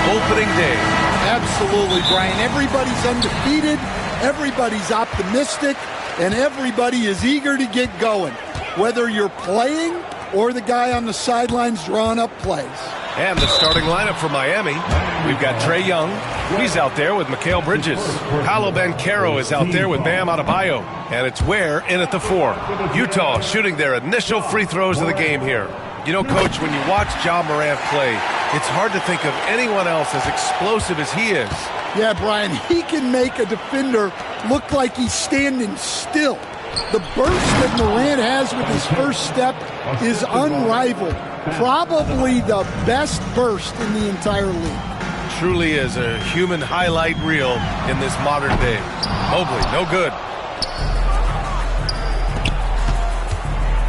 Opening day. Absolutely, Brian. Everybody's undefeated, everybody's optimistic, and everybody is eager to get going, whether you're playing or the guy on the sidelines drawing up plays. And the starting lineup for Miami. We've got Trae Young. He's out there with Mikal Bridges. Paolo Banchero is out there with Bam Adebayo. And it's Ware in at the 4. Utah shooting their initial free throws of the game here. You know, Coach, when you watch Ja Morant play, it's hard to think of anyone else as explosive as he is. Yeah, Brian, he can make a defender look like he's standing still. The burst that Morant has with his first step is unrivaled. Probably the best burst in the entire league. Truly is a human highlight reel in this modern day. Mobley, no good.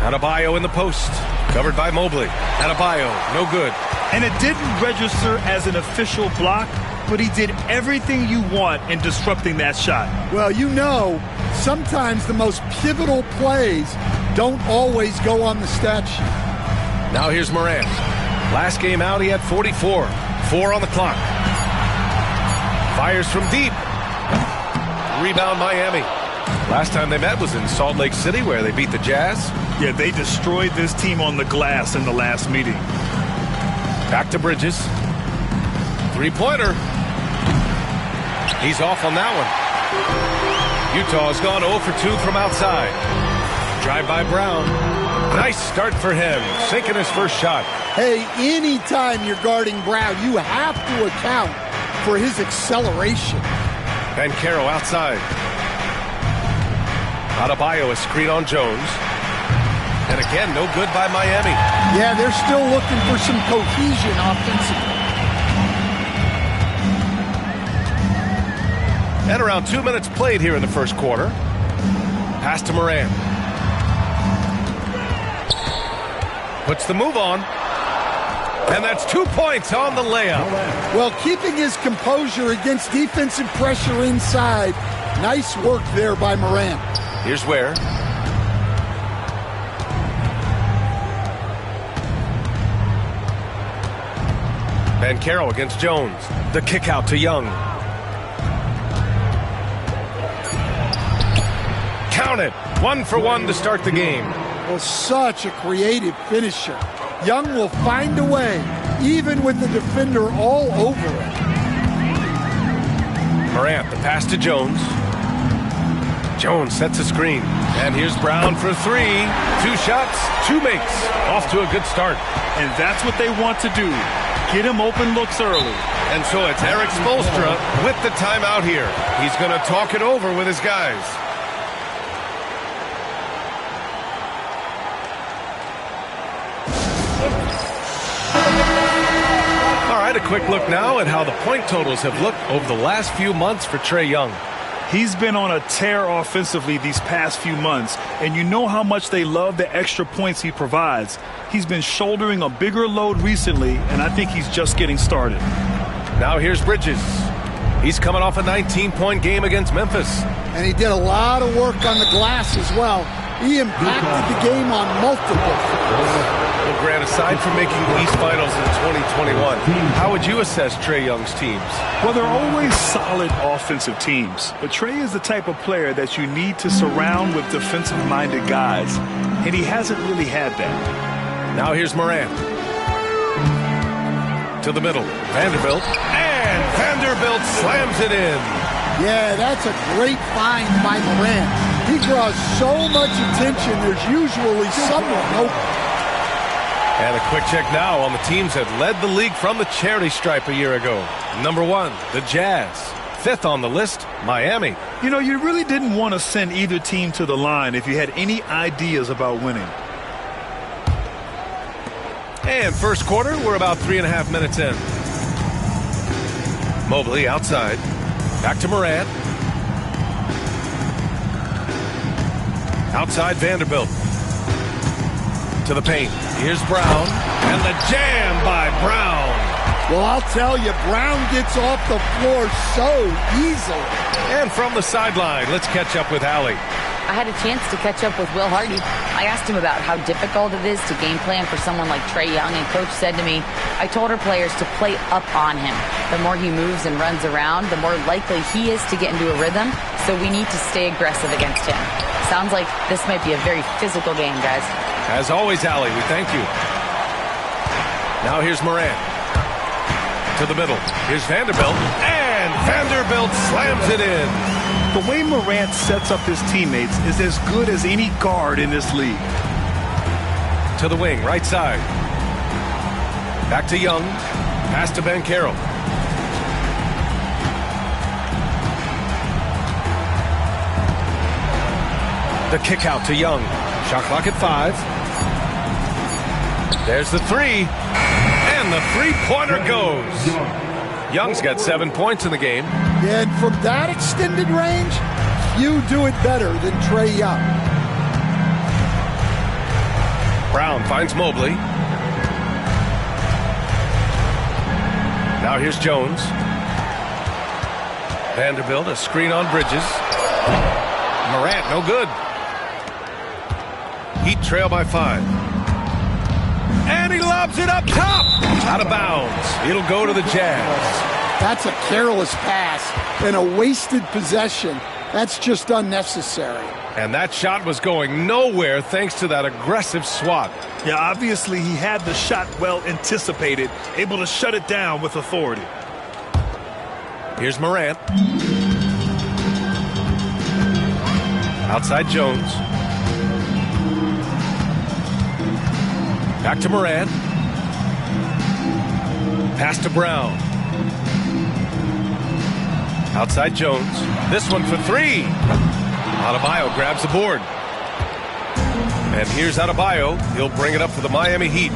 Adebayo in the post. Covered by Mobley. Adebayo, no good. And it didn't register as an official block, but he did everything you want in disrupting that shot. Well, you know, sometimes the most pivotal plays don't always go on the stat sheet. Now here's Morant. Last game out, he had 44. 4 on the clock. Fires from deep. Rebound Miami. Last time they met was in Salt Lake City, where they beat the Jazz. Yeah, they destroyed this team on the glass in the last meeting. Back to Bridges. Three-pointer. He's off on that one. Utah's gone 0 for 2 from outside. Drive by Brown. Nice start for him, sinking his first shot. Hey, anytime you're guarding Brown, you have to account for his acceleration. Banchero outside. Adebayo a screen on Jones. And again, no good by Miami. Yeah, they're still looking for some cohesion offensively. And around 2 minutes played here in the first quarter. Pass to Morant. Puts the move on. And that's 2 points on the layup. Well, keeping his composure against defensive pressure inside. Nice work there by Morant. Here's Ware. Banchero against Jones. The kick out to Young. Count it. 1 for 1 to start the game. Well, such a creative finisher. Young will find a way, even with the defender all over it. Morant, the pass to Jones. Jones sets a screen. And here's Brown for 3. 2 shots, 2 makes. Off to a good start. And that's what they want to do. Get him open looks early. And so it's Eric Spoelstra with the timeout here. He's going to talk it over with his guys. All right, a quick look now at how the point totals have looked over the last few months for Trae Young. He's been on a tear offensively these past few months, and you know how much they love the extra points he provides. He's been shouldering a bigger load recently, and I think he's just getting started. Now here's Bridges. He's coming off a 19-point game against Memphis. And he did a lot of work on the glass as well. He impacted the game on multiple fronts. Well, Grant, aside from making the East Finals in 2021, how would you assess Trae Young's teams? Well, they're always solid offensive teams, but Trae is the type of player that you need to surround with defensive-minded guys, and he hasn't really had that. Now here's Morant. To the middle. Vanderbilt. And Vanderbilt slams it in. Yeah, that's a great find by Morant. He draws so much attention, there's usually someone open. And a quick check now on the teams that led the league from the charity stripe a year ago. Number 1, the Jazz. 5th on the list, Miami. You know, you really didn't want to send either team to the line if you had any ideas about winning. And first quarter, we're about 3.5 minutes in. Mobley outside. Back to Morant. Outside Vanderbilt. To the paint. Here's Brown. And the jam by Brown. Well, I'll tell you, Brown gets off the floor so easily. And from the sideline, let's catch up with Allie. I had a chance to catch up with Will Hardy. I asked him about how difficult it is to game plan for someone like Trae Young, and Coach said to me, I told our players to play up on him. The more he moves and runs around, the more likely he is to get into a rhythm, so we need to stay aggressive against him. Sounds like this might be a very physical game, guys. As always, Allie, we thank you. Now here's Morant. To the middle. Here's Vanderbilt. And Vanderbilt slams it in. The way Morant sets up his teammates is as good as any guard in this league. To the wing, right side. Back to Young. Pass to Banchero. The kick out to Young. Shot clock at 5. There's the 3. And the three-pointer goes. Young's got 7 points in the game. And from that extended range, you do it better than Trae Young. Brown finds Mobley. Now here's Jones. Vanderbilt, a screen on Bridges. Morant, no good. Heat trail by 5. And he lobs it up top. Out of bounds. It'll go to the Jazz. That's a careless pass and a wasted possession. That's just unnecessary. And that shot was going nowhere thanks to that aggressive swat. Yeah, obviously he had the shot well anticipated, able to shut it down with authority. Here's Morant. Outside Jones. Back to Morant. Pass to Brown. Outside Jones. This one for 3. Adebayo grabs the board. And here's Adebayo. He'll bring it up for the Miami Heat.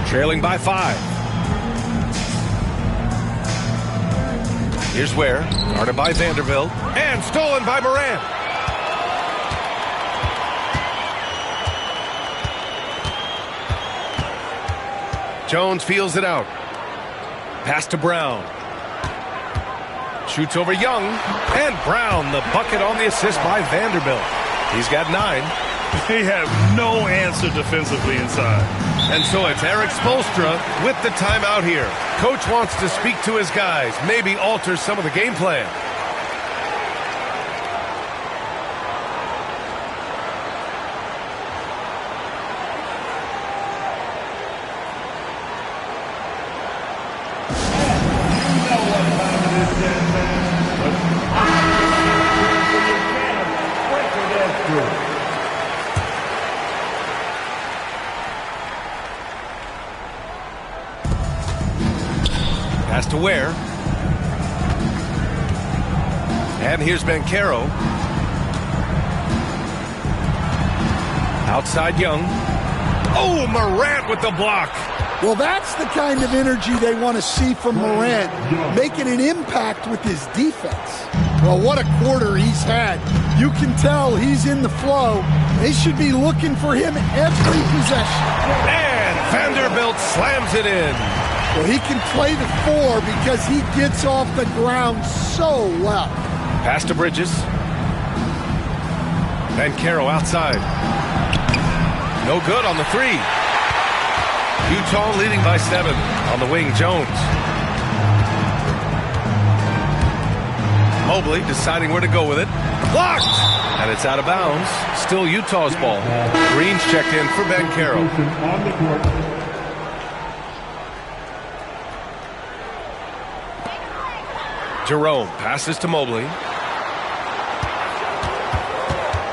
Trailing by 5. Here's Ware. Guarded by Vanderbilt. And stolen by Morant. Jones feels it out. Pass to Brown. Shoots over Young. And Brown, the bucket on the assist by Vanderbilt. He's got 9. They have no answer defensively inside. And so it's Eric Spoelstra with the timeout here. Coach wants to speak to his guys, maybe alter some of the game plan. Pass to Ware. And here's Banchero. Outside Young. Oh, Morant with the block. Well, that's the kind of energy they want to see from Morant, making an impact with his defense. Well, what a quarter he's had. You can tell he's in the flow. They should be looking for him every possession. And Vanderbilt slams it in. Well, he can play the 4 because he gets off the ground so well. Pass to Bridges. Banchero outside. No good on the 3. Utah leading by 7. On the wing, Jones. Mobley deciding where to go with it. Blocked! And it's out of bounds. Still Utah's ball. Green's checked in for Banchero. Jerome passes to Mobley.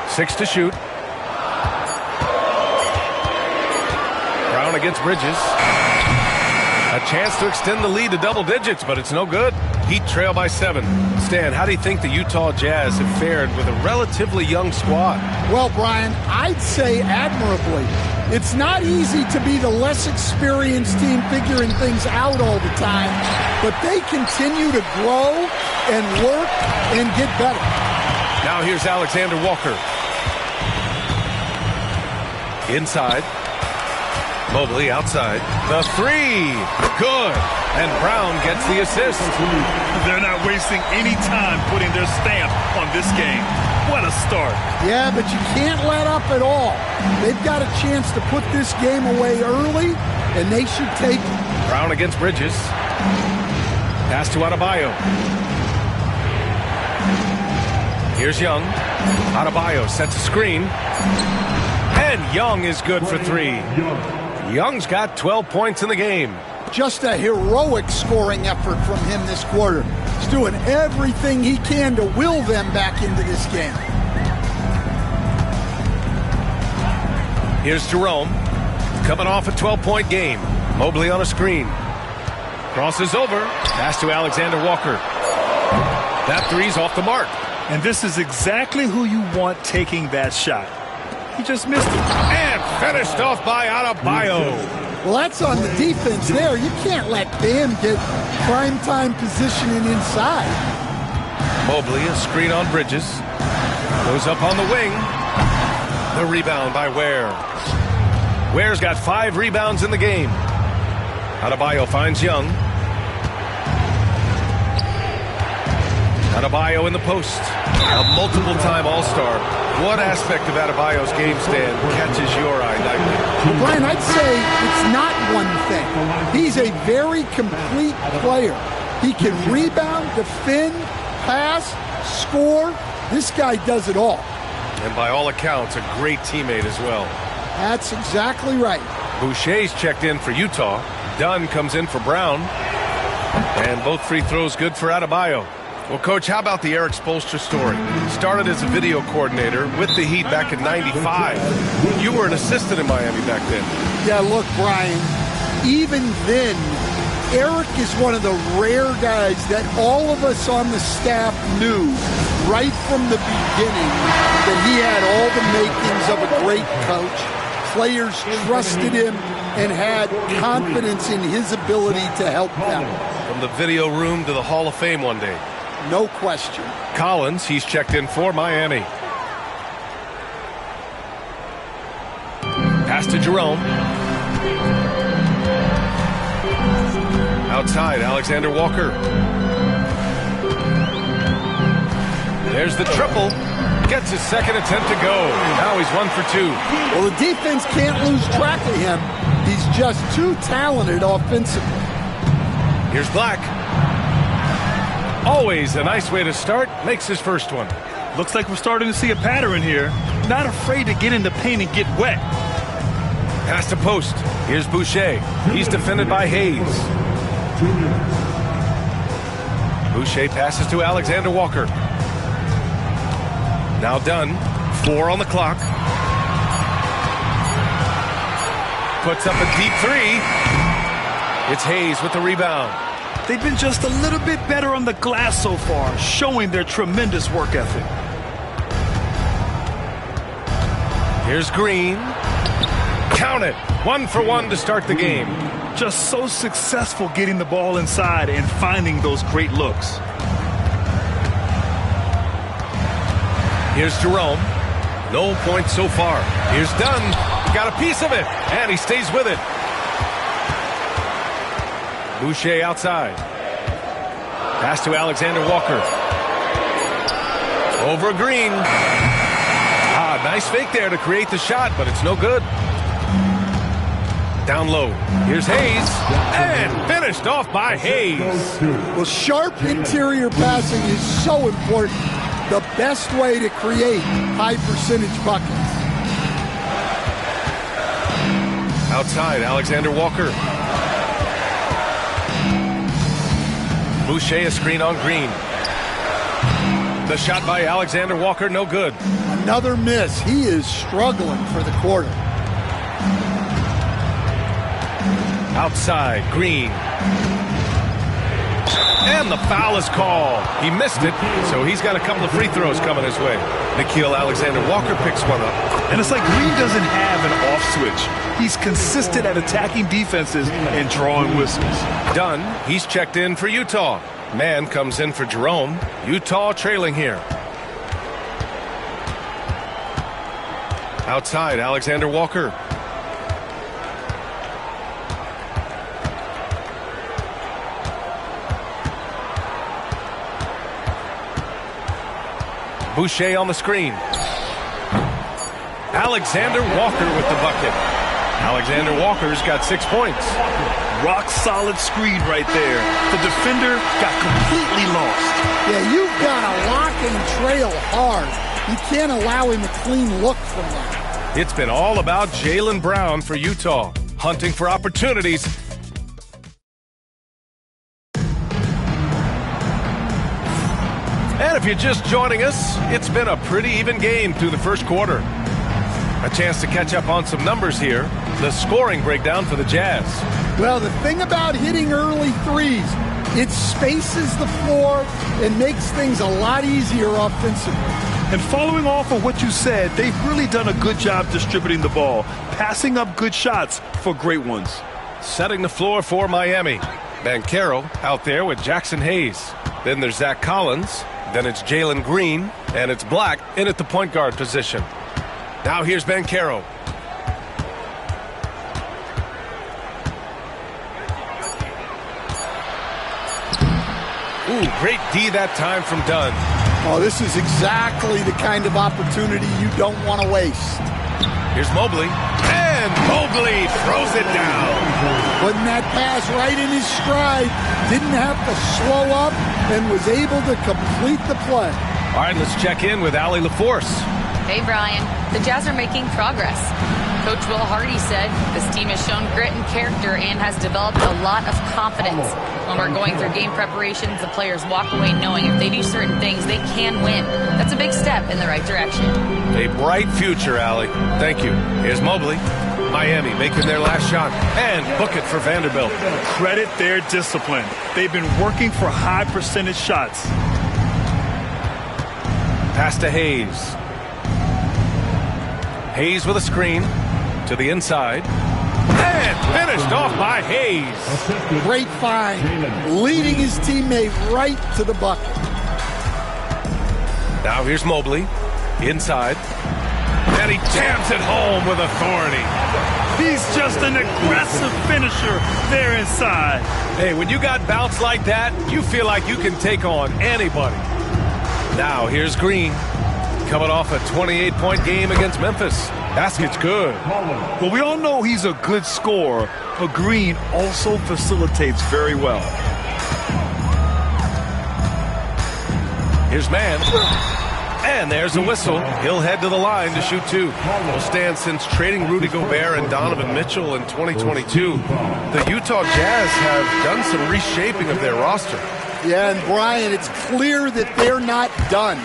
6 to shoot. Brown against Bridges. A chance to extend the lead to double digits, but it's no good. Heat trail by 7. Stan, how do you think the Utah Jazz have fared with a relatively young squad? Well, Brian, I'd say admirably. It's not easy to be the less experienced team figuring things out all the time, but they continue to grow and work and get better. Now here's Alexander Walker. Inside. Mobley outside. The 3. Good. And Brown gets the assist. They're not wasting any time putting their stamp on this game. What a start. Yeah, but you can't let up at all. They've got a chance to put this game away early, and they should take it. Brown against Bridges. Pass to Adebayo. Here's Young. Adebayo sets a screen. And Young is good for 3. Young's got 12 points in the game. Just a heroic scoring effort from him this quarter. He's doing everything he can to will them back into this game. Here's Jerome. Coming off a 12-point game. Mobley on a screen. Crosses over. Pass to Alexander Walker. That 3's off the mark. And this is exactly who you want taking that shot. He just missed it. And finished off by Adebayo. Well, that's on the defense there. You can't let Bam get primetime positioning inside. Mobley, a screen on Bridges. Goes up on the wing. The rebound by Ware. Ware's got 5 rebounds in the game. Adebayo finds Young. Adebayo in the post. A multiple-time All-Star. What aspect of Adebayo's game stand catches your eye nightly? Well, Brian, I'd say it's not one thing. He's a very complete player. He can rebound, defend, pass, score. This guy does it all. And by all accounts, a great teammate as well. That's exactly right. Boucher's checked in for Utah. Dunn comes in for Brown. And both free throws good for Adebayo. Well, Coach, how about the Erik Spoelstra story? Started as a video coordinator with the Heat back in '95. You were an assistant in Miami back then. Yeah, look, Brian, even then, Erik is one of the rare guys that all of us on the staff knew right from the beginning that he had all the makings of a great coach. Players trusted him and had confidence in his ability to help them. From the video room to the Hall of Fame one day. No question. Collins, he's checked in for Miami. Pass to Jerome. Outside, Alexander Walker. There's the triple. Gets his second attempt to go. Now he's 1 for 2. Well, the defense can't lose track of him. He's just too talented offensively. Here's Black. Always a nice way to start. Makes his first one. Looks like we're starting to see a pattern here. Not afraid to get in the paint and get wet. Pass to post. Here's Boucher. He's defended by Hayes. Boucher passes to Alexander Walker. Now Dunn. 4 on the clock. Puts up a deep 3. It's Hayes with the rebound. They've been just a little bit better on the glass so far, showing their tremendous work ethic. Here's Green. Count it. 1 for 1 to start the game. Just so successful getting the ball inside and finding those great looks. Here's Jerome. No points so far. Here's Dunn. He got a piece of it, and he stays with it. Boucher outside. Pass to Alexander Walker. Over Green. Nice fake there to create the shot, but it's no good. Down low. Here's Hayes. And finished off by Hayes. Well, sharp interior passing is so important. The best way to create high percentage buckets. Outside, Alexander Walker. Boucher a screen on Green. The shot by Alexander Walker, no good. Another miss. He is struggling for the quarter. Outside, Green. And the foul is called. He missed it, so he's got a couple of free throws coming his way. Nickeil Alexander-Walker picks one up. And it's like Green doesn't have an off switch. He's consistent at attacking defenses and drawing whistles. Dunn, he's checked in for Utah. Mann comes in for Jerome. Utah trailing here. Outside, Alexander Walker. Boucher on the screen. Alexander Walker with the bucket. Alexander Walker's got 6 points. Rock solid screen right there. The defender got completely lost. Yeah, you've got to lock and trail hard. You can't allow him a clean look from that. It's been all about Jaylen Brown for Utah, hunting for opportunities. And if you're just joining us, it's been a pretty even game through the first quarter. A chance to catch up on some numbers here. The scoring breakdown for the Jazz. Well, the thing about hitting early threes, it spaces the floor and makes things a lot easier offensively. And following off of what you said, they've really done a good job distributing the ball, passing up good shots for great ones. Setting the floor for Miami. Banchero out there with Jackson Hayes. Then there's Zach Collins. Then it's Jalen Green. And it's Black in at the point guard position. Now here's Banchero. Ooh, great D that time from Dunn. Oh, this is exactly the kind of opportunity you don't want to waste. Here's Mobley. And Mobley throws it down. Putting that pass right in his stride. Didn't have to slow up and was able to complete the play. All right, let's check in with Allie LaForce. Hey, Brian. The Jazz are making progress. Coach Will Hardy said this team has shown grit and character and has developed a lot of confidence. When we're going through game preparations, the players walk away knowing if they do certain things, they can win. That's a big step in the right direction. A bright future, Allie. Thank you. Here's Mobley. Miami making their last shot and book it for Vanderbilt. Credit their discipline. They've been working for high percentage shots. Pass to Hayes. Hayes with a screen to the inside. And finished off by Hayes. Great find. Leading his teammate right to the bucket. Now here's Mobley. Inside. And he jams it home with authority. He's just an aggressive finisher there inside. Hey, when you got bounce like that, you feel like you can take on anybody. Now here's Green. Coming off a 28-point game against Memphis. Basket's good. Well, we all know he's a good scorer, but Green also facilitates very well. Here's Mann. And there's a whistle. He'll head to the line to shoot two. Will stand since trading Rudy Gobert and Donovan Mitchell in 2022. The Utah Jazz have done some reshaping of their roster. Yeah, and Brian, it's clear that they're not done.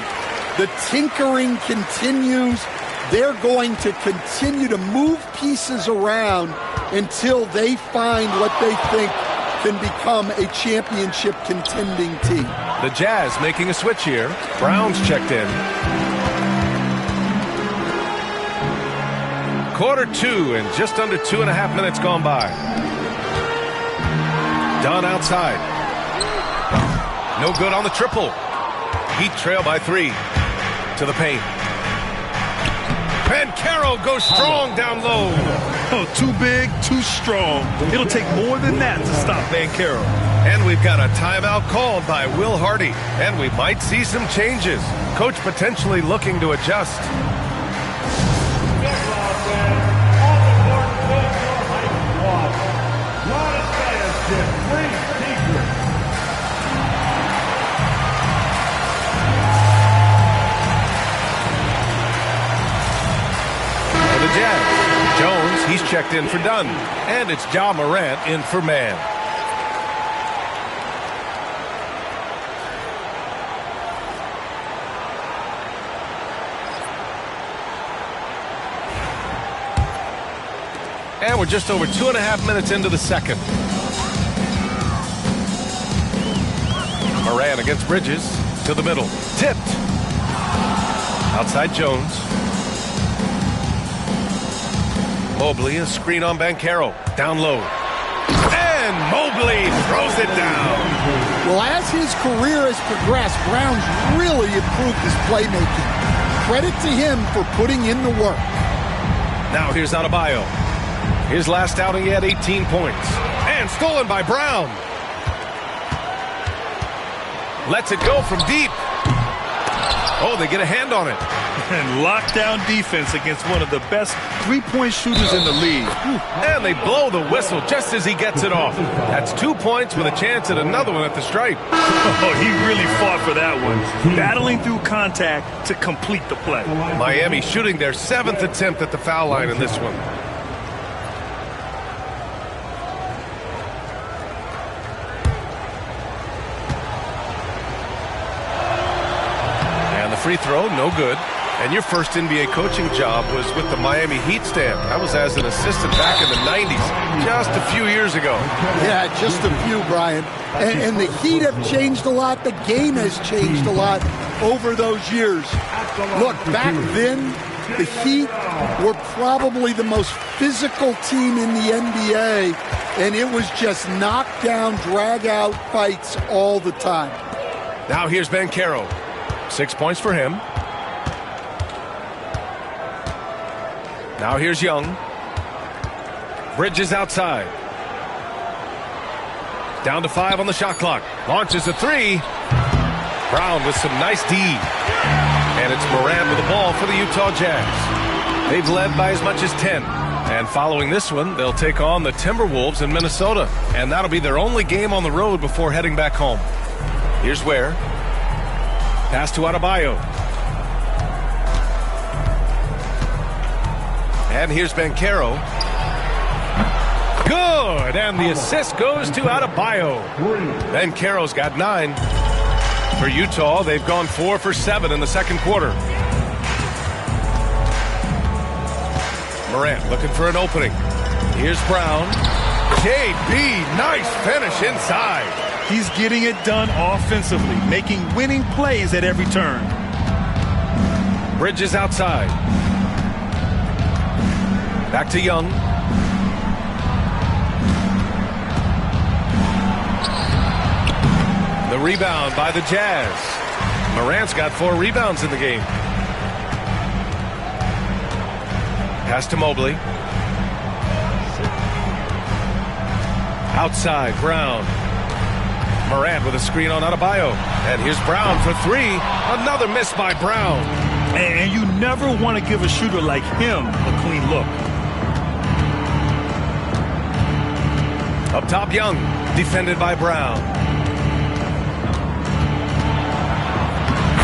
The tinkering continues. They're going to continue to move pieces around until they find what they think can become a championship contending team. The Jazz making a switch here. Brown's checked in. Quarter two and just under 2.5 minutes gone by. Dunn outside. No good on the triple. Heat trail by 3. To the paint. Banchero goes strong down low. Oh, too big, too strong. It'll take more than that to stop Banchero. And we've got a timeout called by Will Hardy. And we might see some changes. Coach potentially looking to adjust. For the Jazz, Jones, he's checked in for Dunn. And it's Ja Morant in for Mann. And we're just over 2.5 minutes into the second. Morant against Bridges to the middle. Tipped. Outside Jones. Mobley, a screen on Banchero. Down low. And Mobley throws it down. Well, as his career has progressed, Brown's really improved his playmaking. Credit to him for putting in the work. Now here's Adebayo. His last outing, he had 18 points. And stolen by Brown. Lets it go from deep. Oh, they get a hand on it. And lockdown defense against one of the best three-point shooters in the league. And they blow the whistle just as he gets it off. That's 2 points with a chance at another one at the stripe. Oh, he really fought for that one. Battling through contact to complete the play. Miami shooting their 7th attempt at the foul line in this one. Free throw, no good. And your first NBA coaching job was with the Miami Heat stand. I was as an assistant back in the 90s, just a few years ago. Yeah, just a few, Brian. And the Heat have changed a lot. The game has changed a lot over those years. Look, back then, the Heat were probably the most physical team in the NBA, and it was just knockdown, drag-out fights all the time. Now here's Banchero. 6 points for him. Now here's Young. Bridges outside. Down to 5 on the shot clock. Launches a 3. Brown with some nice D. And it's Morant with the ball for the Utah Jazz. They've led by as much as 10. And following this one, they'll take on the Timberwolves in Minnesota. And that'll be their only game on the road before heading back home. Here's Ware. Pass to Adebayo. And here's Banchero. Good, and the assist goes to Adebayo. Banchero's got 9. For Utah, they've gone 4 for 7 in the second quarter. Morant looking for an opening. Here's Brown. JB, nice finish inside. He's getting it done offensively, making winning plays at every turn. Bridges outside. Back to Young. The rebound by the Jazz. Morant's got 4 rebounds in the game. Pass to Mobley. Outside, Brown. Morant with a screen on Adebayo. And here's Brown for 3. Another miss by Brown. And you never want to give a shooter like him a clean look. Up top, Young. Defended by Brown.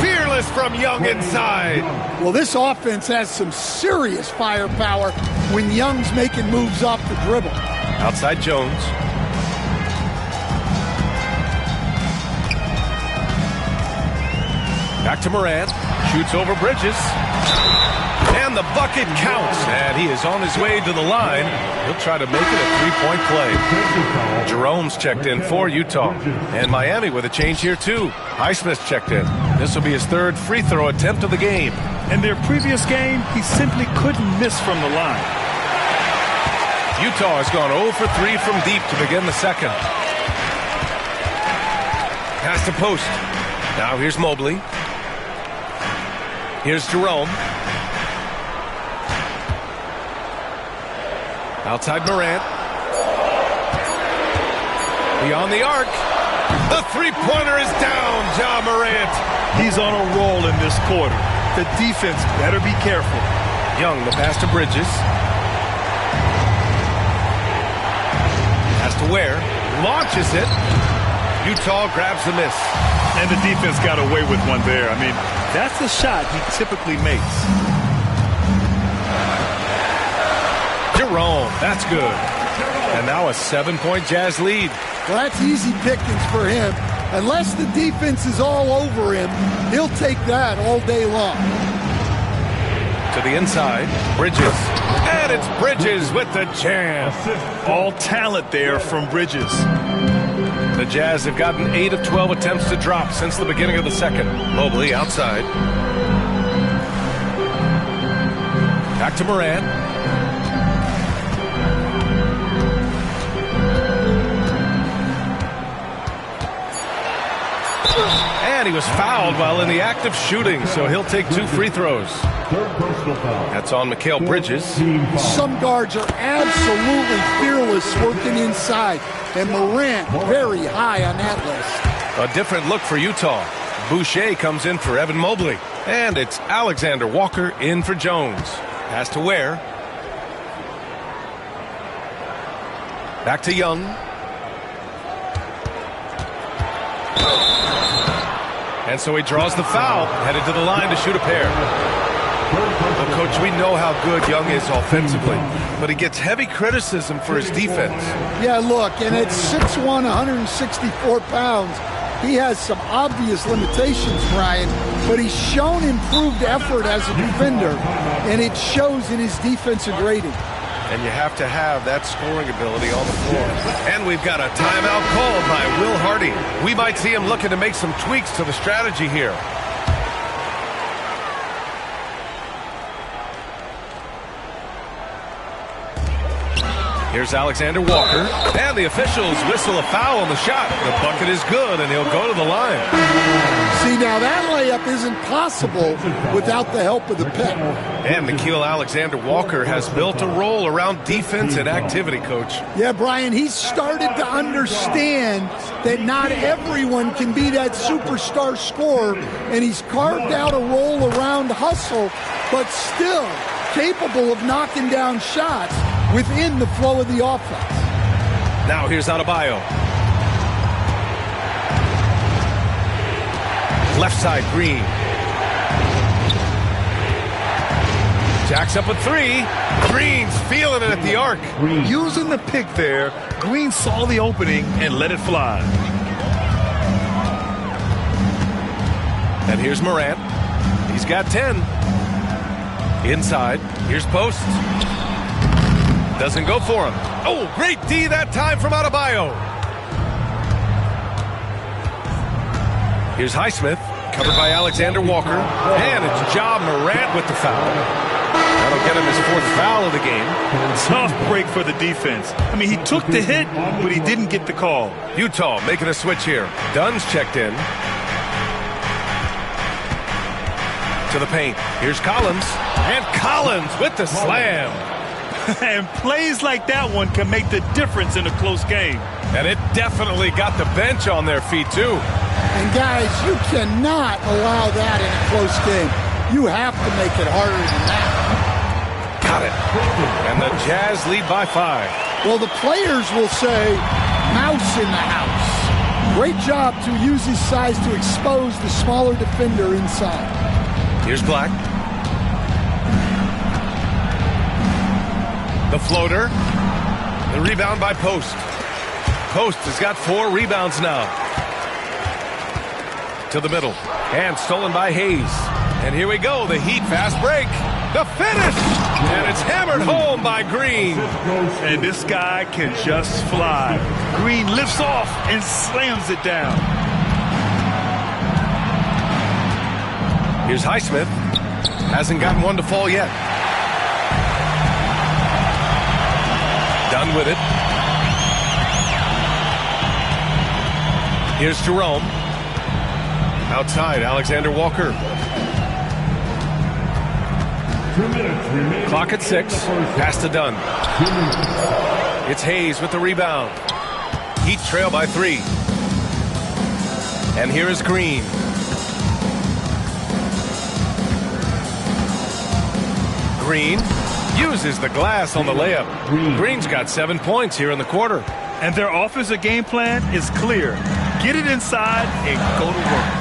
Fearless from Young inside. Well, this offense has some serious firepower when Young's making moves off the dribble. Outside Jones. Back to Morant. Shoots over Bridges. And the bucket counts. And he is on his way to the line. He'll try to make it a 3-point play. Jerome's checked in for Utah. And Miami with a change here too. Highsmith's checked in. This will be his 3rd free throw attempt of the game. In their previous game, he simply couldn't miss from the line. Utah has gone 0 for 3 from deep to begin the second. Pass to post. Now here's Mobley. Here's Jerome. Outside Morant. Beyond the arc. The three-pointer is down, Ja Morant. He's on a roll in this quarter. The defense better be careful. Young, the pass to Bridges. Pass to Ware. Launches it. Utah grabs the miss. And the defense got away with one there. I mean, that's the shot he typically makes. Jerome, that's good. And now a 7-point Jazz lead. Well, that's easy pickings for him. Unless the defense is all over him, he'll take that all day long. To the inside, Bridges. And it's Bridges with the jam. All talent there from Bridges. The Jazz have gotten 8 of 12 attempts to drop since the beginning of the second. Mobley outside. Back to Morant. And he was fouled while in the act of shooting, so he'll take 2 free throws. That's on Mikal Bridges. Some guards are absolutely fearless working inside, and Morant very high on that list. A different look for Utah. Boucher comes in for Evan Mobley. And it's Alexander Walker in for Jones. Pass to Ware. Back to Young. And so he draws the foul, headed to the line to shoot a pair. Well, Coach, we know how good Young is offensively, but he gets heavy criticism for his defense. Yeah, look, and at 6'1", 164 pounds, he has some obvious limitations, Brian, but he's shown improved effort as a defender, and it shows in his defensive rating. And you have to have that scoring ability on the floor. And we've got a timeout called by Will Hardy. We might see him looking to make some tweaks to the strategy here. Here's Alexander Walker, and the officials whistle a foul on the shot. The bucket is good, and he'll go to the line. See, now that layup isn't possible without the help of the pick. And Nickeil Alexander-Walker has built a role around defense and activity, Coach. Yeah, Brian, he's started to understand that not everyone can be that superstar scorer, and he's carved out a role around hustle, but still capable of knocking down shots within the flow of the offense. Now here's Adebayo. Left side, Green. Jacks up a three. Green's feeling it at the arc. Using the pick there, Green saw the opening and let it fly. And here's Morant. He's got 10. Inside. Here's Post. Doesn't go for him. Oh, great D that time from Adebayo. Here's Highsmith, covered by Alexander Walker. And it's Ja Morant with the foul. That'll get him his 4th foul of the game. Tough break for the defense. I mean, he took the hit, but he didn't get the call. Utah making a switch here. Dunn's checked in. To the paint. Here's Collins. And Collins with the slam. And plays like that one can make the difference in a close game. And it definitely got the bench on their feet, too. And, guys, you cannot allow that in a close game. You have to make it harder than that. Got it. And the Jazz lead by 5. Well, the players will say, mouse in the house. Great job to use his size to expose the smaller defender inside. Here's Black. The floater. The rebound by Post. Post has got 4 rebounds now. To the middle. And stolen by Hayes. And here we go. The Heat fast break. The finish. And it's hammered home by Green. And this guy can just fly. Green lifts off and slams it down. Here's Highsmith. Hasn't gotten one to fall yet. Done with it. Here's Jerome. Outside, Alexander Walker. Clock at 6. Pass to Dunn. It's Hayes with the rebound. Heat trail by 3. And here is Green. Green uses the glass on the layup. Green's got 7 points here in the quarter. And their offensive game plan is clear. Get it inside and go to work.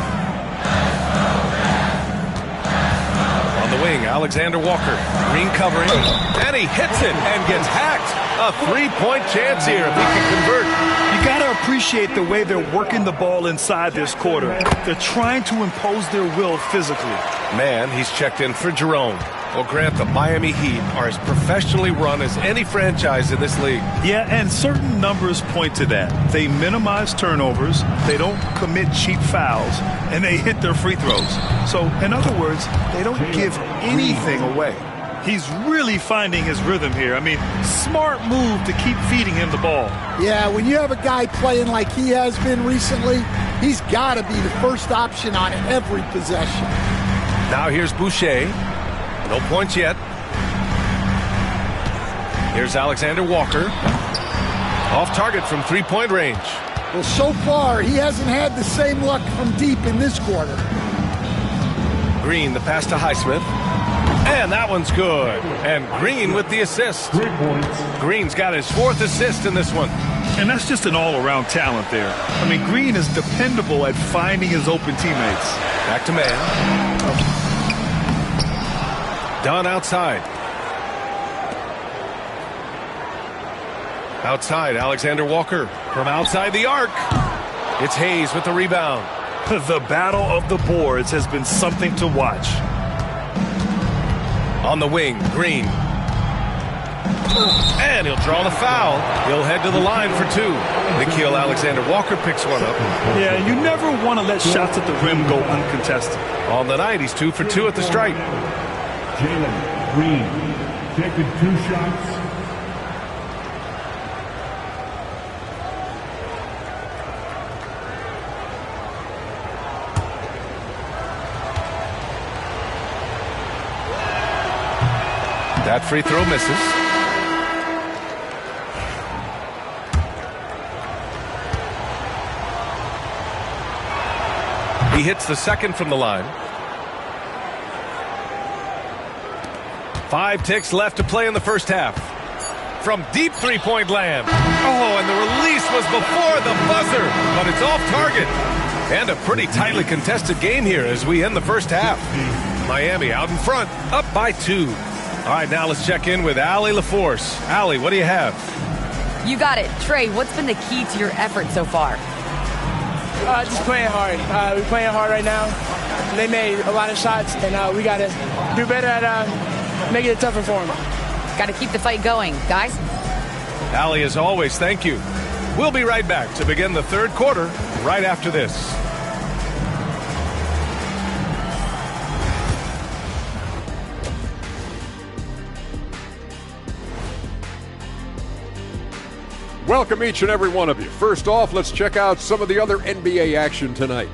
On the wing, Alexander Walker. Green covering. And he hits it and gets hacked. A 3-point chance here if he can convert. You got to appreciate the way they're working the ball inside this quarter. They're trying to impose their will physically. Man, he's checked in for Jerome. Well, Grant, the Miami Heat are as professionally run as any franchise in this league. Yeah, and certain numbers point to that. They minimize turnovers, they don't commit cheap fouls, and they hit their free throws. So, in other words, they don't give anything away. He's really finding his rhythm here. I mean, smart move to keep feeding him the ball. Yeah, when you have a guy playing like he has been recently, he's got to be the first option on every possession. Now here's Boucher. No points yet. Here's Alexander Walker. Off target from 3-point range. Well, so far, he hasn't had the same luck from deep in this quarter. Green, the pass to Highsmith. And that one's good. And Green with the assist. Green's got his 4th assist in this one. And that's just an all-around talent there. I mean, Green is dependable at finding his open teammates. Back to man. Dunn outside. Outside, Alexander Walker. From outside the arc. It's Hayes with the rebound. The battle of the boards has been something to watch. On the wing, Green. And he'll draw the foul. He'll head to the line for 2. Nickeil Alexander Walker picks one up. Yeah, you never want to let shots at the rim go uncontested. On the night, he's 2 for 2 at the stripe. Jalen Green taking 2 shots. That free throw misses. He hits the second from the line. 5 ticks left to play in the first half. From deep three-point land. Oh, and the release was before the buzzer, but it's off target. And a pretty tightly contested game here as we end the first half. Miami out in front, up by 2. All right, now let's check in with Allie LaForce. Allie, what do you have? You got it. Trey, what's been the key to your effort so far? Just playing hard. We're playing hard right now. They made a lot of shots, and we got to do better at making it tougher for them. Got to keep the fight going, guys. Allie, as always, thank you. We'll be right back to begin the third quarter right after this. Welcome each and every one of you. First off, let's check out some of the other NBA action tonight.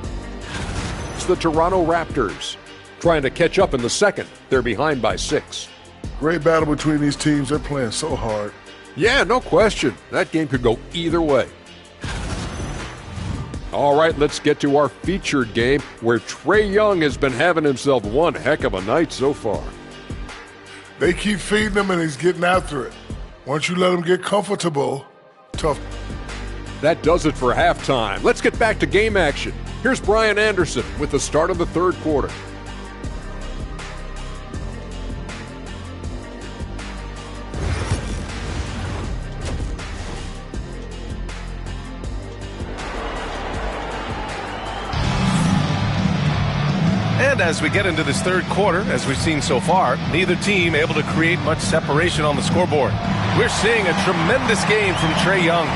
It's the Toronto Raptors trying to catch up in the second. They're behind by 6. Great battle between these teams. They're playing so hard. Yeah, no question. That game could go either way. All right, let's get to our featured game where Trae Young has been having himself one heck of a night so far. They keep feeding him and he's getting after it. Once you let him get comfortable, tough. That does it for halftime. Let's get back to game action. Here's Brian Anderson with the start of the third quarter. And as we get into this third quarter, as we've seen so far, neither team able to create much separation on the scoreboard. We're seeing a tremendous game from Trae Young.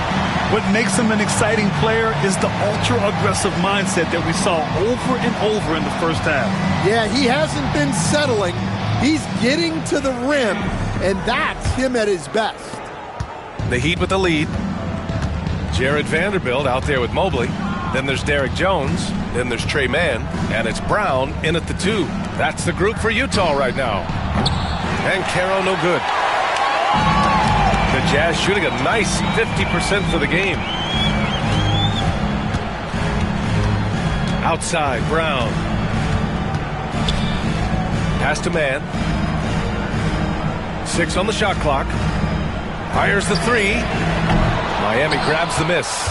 What makes him an exciting player is the ultra-aggressive mindset that we saw over and over in the first half. Yeah, he hasn't been settling. He's getting to the rim, and that's him at his best. The Heat with the lead. Jared Vanderbilt out there with Mobley. Then there's Derek Jones. Then there's Trey Mann. And it's Brown in at the 2. That's the group for Utah right now. And Caro no good. The Jazz shooting a nice 50% for the game. Outside, Brown. Pass to Mann. 6 on the shot clock. Fires the 3. Miami grabs the miss.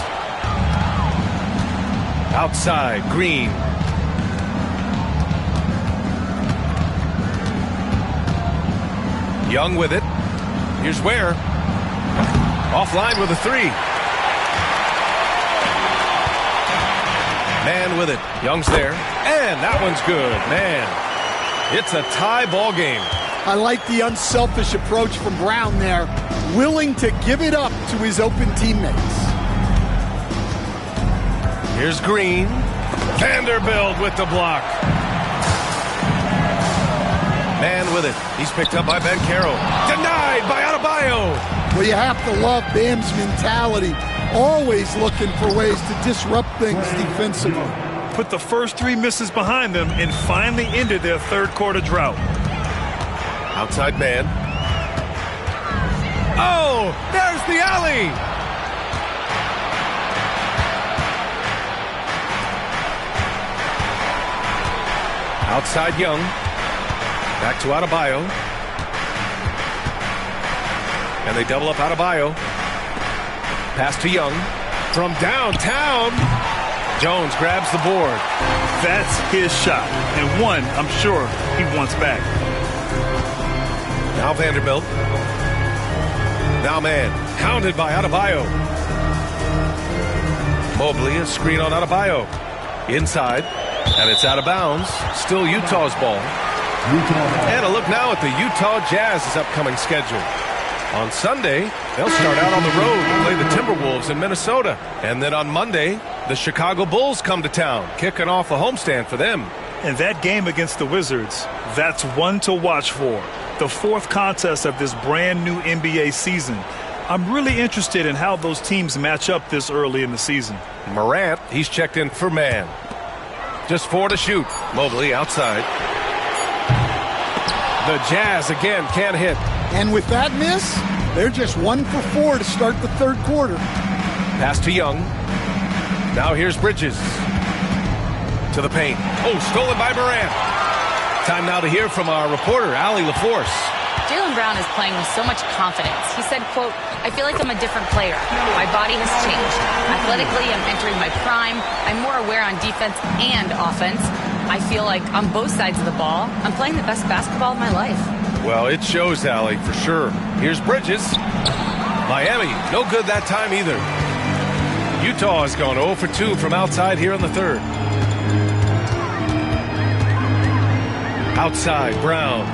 Outside, Green. Young with it. Here's Ware. Offline with a 3. Mann with it. Young's there. And that one's good. Man, it's a tie ball game. I like the unselfish approach from Brown there, willing to give it up to his open teammates. Here's Green. Vanderbilt with the block. Mann with it. He's picked up by Banchero. Denied by Adebayo. Well, you have to love Bam's mentality. Always looking for ways to disrupt things defensively. Put the first 3 misses behind them and finally ended their third quarter drought. Outside man. Oh, there's the alley. Outside Young. Back to Adebayo. And they double up Adebayo. Pass to Young. From downtown. Jones grabs the board. That's his shot. And one, I'm sure, he wants back. Now Vanderbilt. Now Mann. Hounded by Adebayo. Mobley, a screen on Adebayo. Inside. And it's out of bounds. Still Utah's ball. And a look now at the Utah Jazz's upcoming schedule. On Sunday, they'll start out on the road to play the Timberwolves in Minnesota. And then on Monday, the Chicago Bulls come to town, kicking off a homestand for them. And that game against the Wizards, that's one to watch for. The 4th contest of this brand new NBA season. I'm really interested in how those teams match up this early in the season. Morant, he's checked in for Mann. Just 4 to shoot. Mobley outside. The Jazz again can't hit. And with that miss, they're just 1 for 4 to start the third quarter. Pass to Young. Now here's Bridges. To the paint. Oh, stolen by Morant. Time now to hear from our reporter, Allie LaForce. Jaylen Brown is playing with so much confidence. He said, quote, "I feel like I'm a different player. My body has changed. Athletically, I'm entering my prime. I'm more aware on defense and offense. I feel like on both sides of the ball, I'm playing the best basketball of my life." Well, it shows, Allie, for sure. Here's Bridges. Miami, no good that time either. Utah has gone 0 for 2 from outside here in the third. Outside, Brown.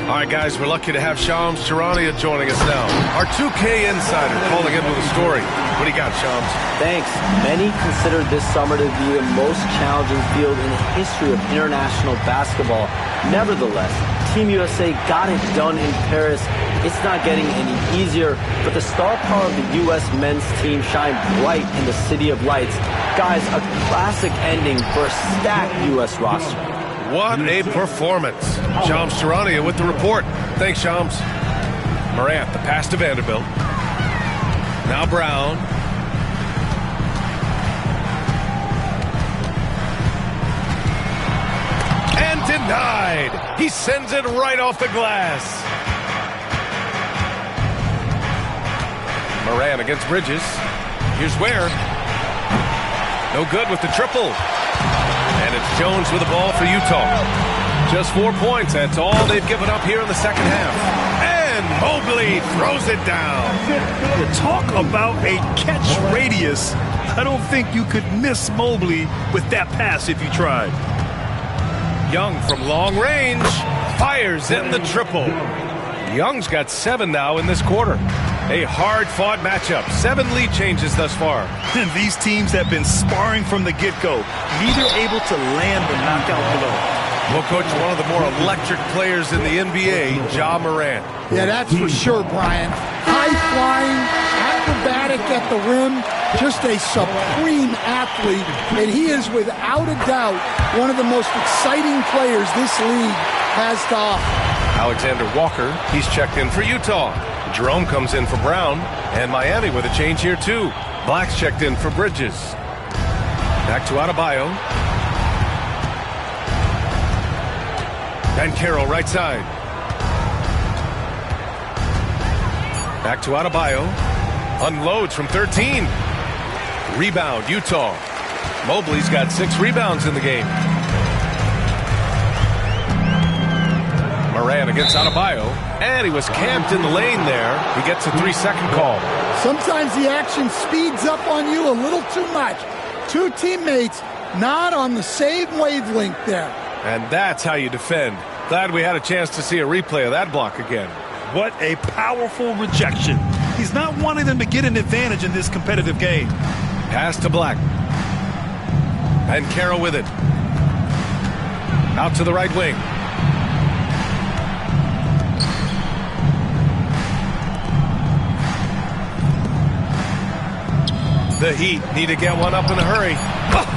All right, guys, we're lucky to have Shams Charania joining us now. Our 2K insider calling in with a story. What do you got, Shams? Thanks. Many consider this summer to be the most challenging field in the history of international basketball. Nevertheless, Team USA got it done in Paris. It's not getting any easier, but the star power of the U.S. men's team shined bright in the City of Lights. Guys, a classic ending for a stacked U.S. roster. What a performance. Shams Charania with the report. Thanks, Shams. Morant, the pass to Vanderbilt. Now Brown. And denied. He sends it right off the glass. Morant against Bridges. Here's Ware. No good with the triple. And it's Jones with the ball for Utah. Just 4 points. That's all they've given up here in the second half. And Mobley throws it down. You talk about a catch radius. I don't think you could miss Mobley with that pass if you tried. Young from long range fires in the triple. Young's got 7 now in this quarter. A hard-fought matchup. 7 lead changes thus far. And these teams have been sparring from the get-go, neither able to land the knockout blow. Well, Coach, one of the more electric players in the NBA, Ja Morant. Yeah, that's for sure, Brian. High-flying, acrobatic at the rim, just a supreme athlete. And he is, without a doubt, one of the most exciting players this league has to offer. Alexander Walker, he's checked in for Utah. Jerome comes in for Brown, and Miami with a change here too. Black's checked in for Bridges. Back to Adebayo. Banchero right side. Back to Adebayo. Unloads from 13. Rebound, Utah. Mobley's got 6 rebounds in the game. Morant against Adebayo, and he was camped in the lane there. He gets a 3-second call. Sometimes the action speeds up on you a little too much. 2 teammates not on the same wavelength there. And that's how you defend. Glad we had a chance to see a replay of that block again. What a powerful rejection. He's not wanting them to get an advantage in this competitive game. Pass to Black. Banchero with it. Out to the right wing. The Heat need to get one up in a hurry.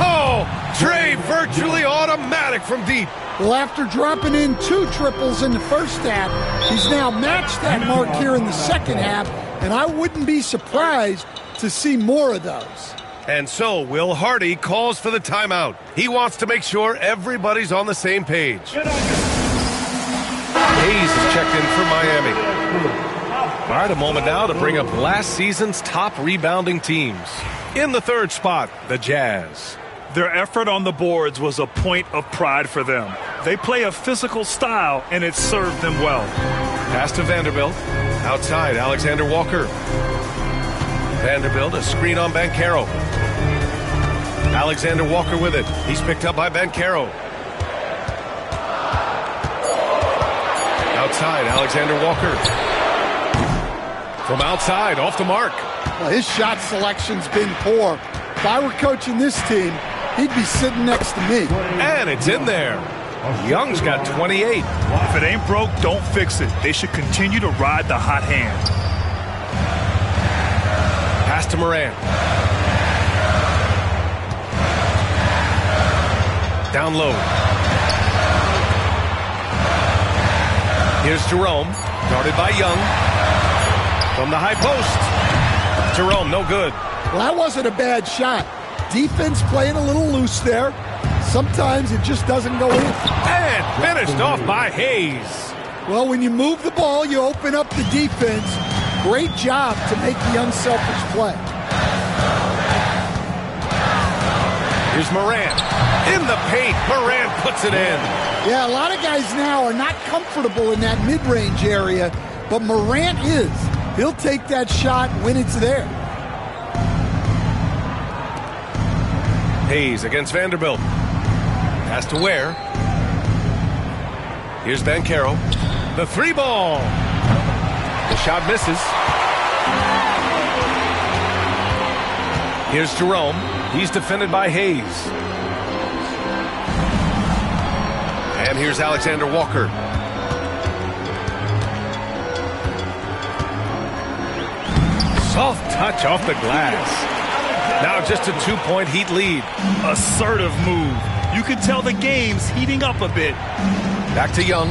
Oh, Trey virtually automatic from deep. Well, after dropping in 2 triples in the first half, he's now matched that mark here in the second half, and I wouldn't be surprised to see more of those. And so Will Hardy calls for the timeout. He wants to make sure everybody's on the same page. Hayes is checked in for Miami. All right, a moment now to bring up last season's top rebounding teams. In the third spot, the Jazz. Their effort on the boards was a point of pride for them. They play a physical style, and it served them well. Pass to Vanderbilt. Outside, Alexander Walker. Vanderbilt, a screen on Banchero. Alexander Walker with it. He's picked up by Banchero. Outside, Alexander Walker. From outside, off the mark. Well, his shot selection's been poor. If I were coaching this team, he'd be sitting next to me. And it's in there. Young's got 28. If it ain't broke, don't fix it. They should continue to ride the hot hand. Pass to Morant. Down low. Here's Jerome, guarded by Young. From the high post. Jerome, no good. Well, that wasn't a bad shot. Defense playing a little loose there. Sometimes it just doesn't go in. And finished off by Hayes. Well, when you move the ball, you open up the defense. Great job to make the unselfish play. Here's Morant. In the paint, Morant puts it in. Yeah, a lot of guys now are not comfortable in that mid-range area, but Morant is. He'll take that shot when it's there. Hayes against Vanderbilt. Pass to Ware. Here's Banchero. The three ball. The shot misses. Here's Jerome. He's defended by Hayes. And here's Alexander Walker. Soft touch off the glass. Now just a 2-point Heat lead. Assertive move. You can tell the game's heating up a bit. Back to Young.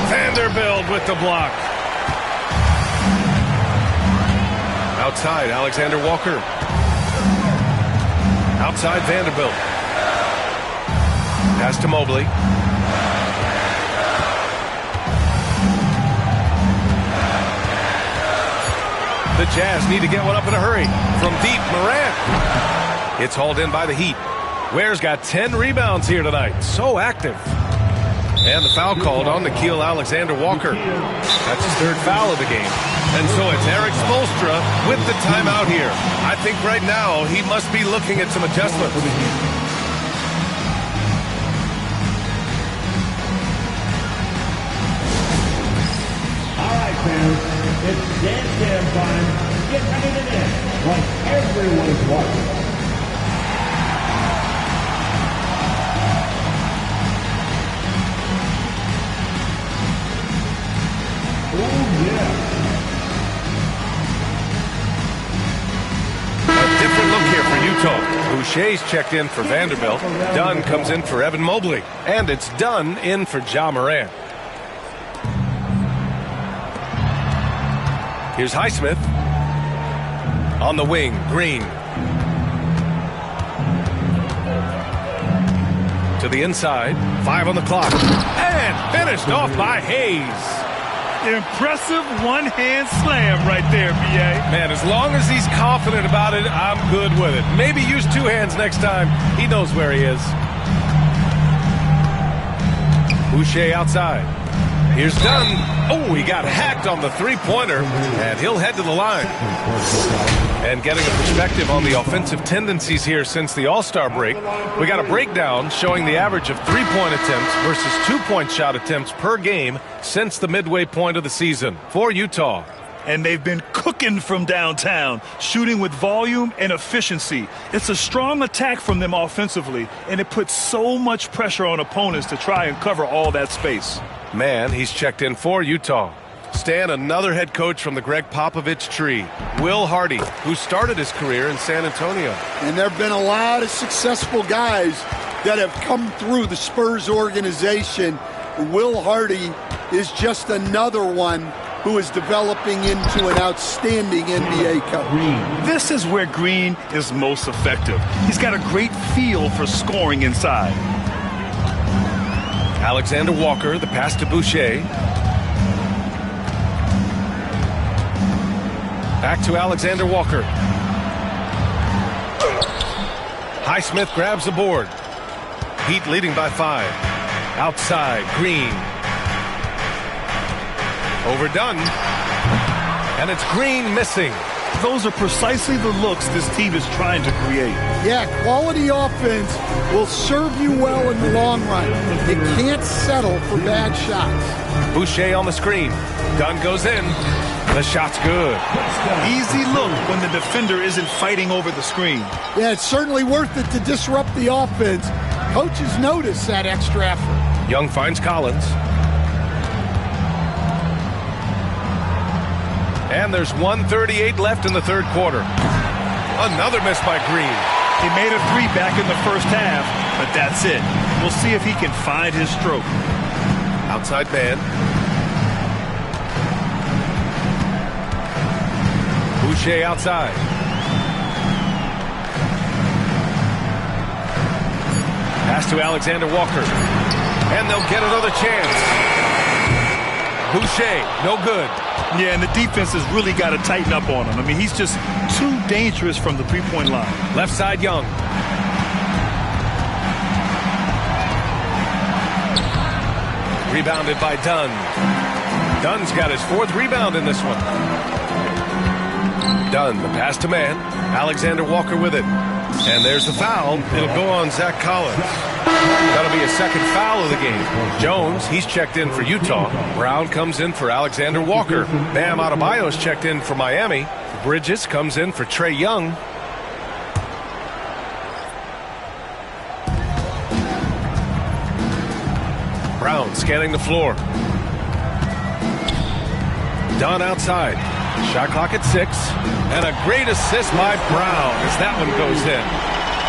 Vanderbilt with the block. Outside, Alexander Walker. Outside, Vanderbilt. Pass to Mobley. The Jazz need to get one up in a hurry. From deep, Morant. It's hauled in by the Heat. Ware's got 10 rebounds here tonight. So active. And the foul called on Nickeil Alexander-Walker. That's his third foul of the game. And so it's Eric Spoelstra with the timeout here. I think right now he must be looking at some adjustments. All right, fans. It's dance jam time. Get ready to dance like everyone's watching. Different look here for Utah. Boucher's checked in for Vanderbilt. Dunn comes in for Evan Mobley. And it's Dunn in for Ja Morant. Here's Highsmith. On the wing, Green. To the inside. 5 on the clock. And finished off by Hayes. Impressive one-hand slam right there, B.A. Man, as long as he's confident about it, I'm good with it. Maybe use 2 hands next time. He knows where he is. Boucher outside. Here's Dunn. Oh, he got hacked on the three-pointer, and he'll head to the line. And getting a perspective on the offensive tendencies here since the All-Star break, we got a breakdown showing the average of 3-point attempts versus 2-point shot attempts per game since the midway point of the season for Utah. And they've been cooking from downtown, shooting with volume and efficiency. It's a strong attack from them offensively, and it puts so much pressure on opponents to try and cover all that space. Man, he's checked in for Utah. Stan, another head coach from the Greg Popovich tree, Will Hardy, who started his career in San Antonio. And there have been a lot of successful guys that have come through the Spurs organization. Will Hardy is just another one who is developing into an outstanding NBA coach. This is where Green is most effective. He's got a great feel for scoring inside. Alexander Walker, the pass to Boucher. Back to Alexander Walker. Highsmith grabs the board. Heat leading by 5. Outside, Green. Overdone. And it's Green missing. Those are precisely the looks this team is trying to create. Yeah, quality offense will serve you well in the long run. You can't settle for bad shots. Boucher on the screen. Dunn goes in. The shot's good. Easy look when the defender isn't fighting over the screen. Yeah, it's certainly worth it to disrupt the offense. Coaches notice that extra effort. Young finds Collins. And there's 1:38 left in the third quarter. Another miss by Green. He made a three back in the first half, but that's it. We'll see if he can find his stroke. Outside man. Boucher outside. Pass to Alexander Walker. And they'll get another chance. Boucher, no good. Yeah, and the defense has really got to tighten up on him. I mean, he's just too dangerous from the three-point line. Left side, Young. Rebounded by Dunn. Dunn's got his 4th rebound in this one. Dunn, the pass to man. Alexander Walker with it. And there's the foul. It'll go on Zach Collins. That'll be a second foul of the game. Jones, he's checked in for Utah. Brown comes in for Alexander Walker. Bam Adebayo's checked in for Miami. Bridges comes in for Trae Young. Brown scanning the floor. Dunn outside. Shot clock at 6. And a great assist by Brown as that one goes in.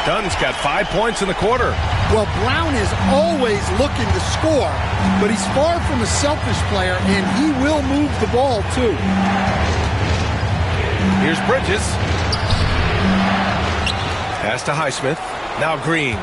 Dunn's got 5 points in the quarter. Well, Brown is always looking to score, but he's far from a selfish player, and he will move the ball, too. Here's Bridges. Pass to Highsmith. Now Green.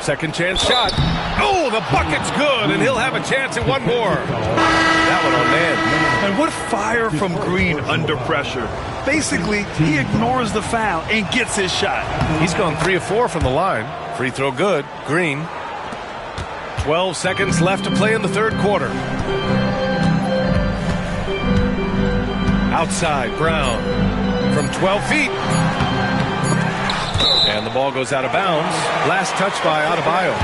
Second chance shot. Oh, the bucket's good, and he'll have a chance at one more. That one on man. And what fire from Green under pressure. Basically, he ignores the foul and gets his shot. He's gone 3 of 4 from the line. Free throw good. Green. 12 seconds left to play in the third quarter. Outside, Brown. From 12 feet. And the ball goes out of bounds. Last touch by Adebayo.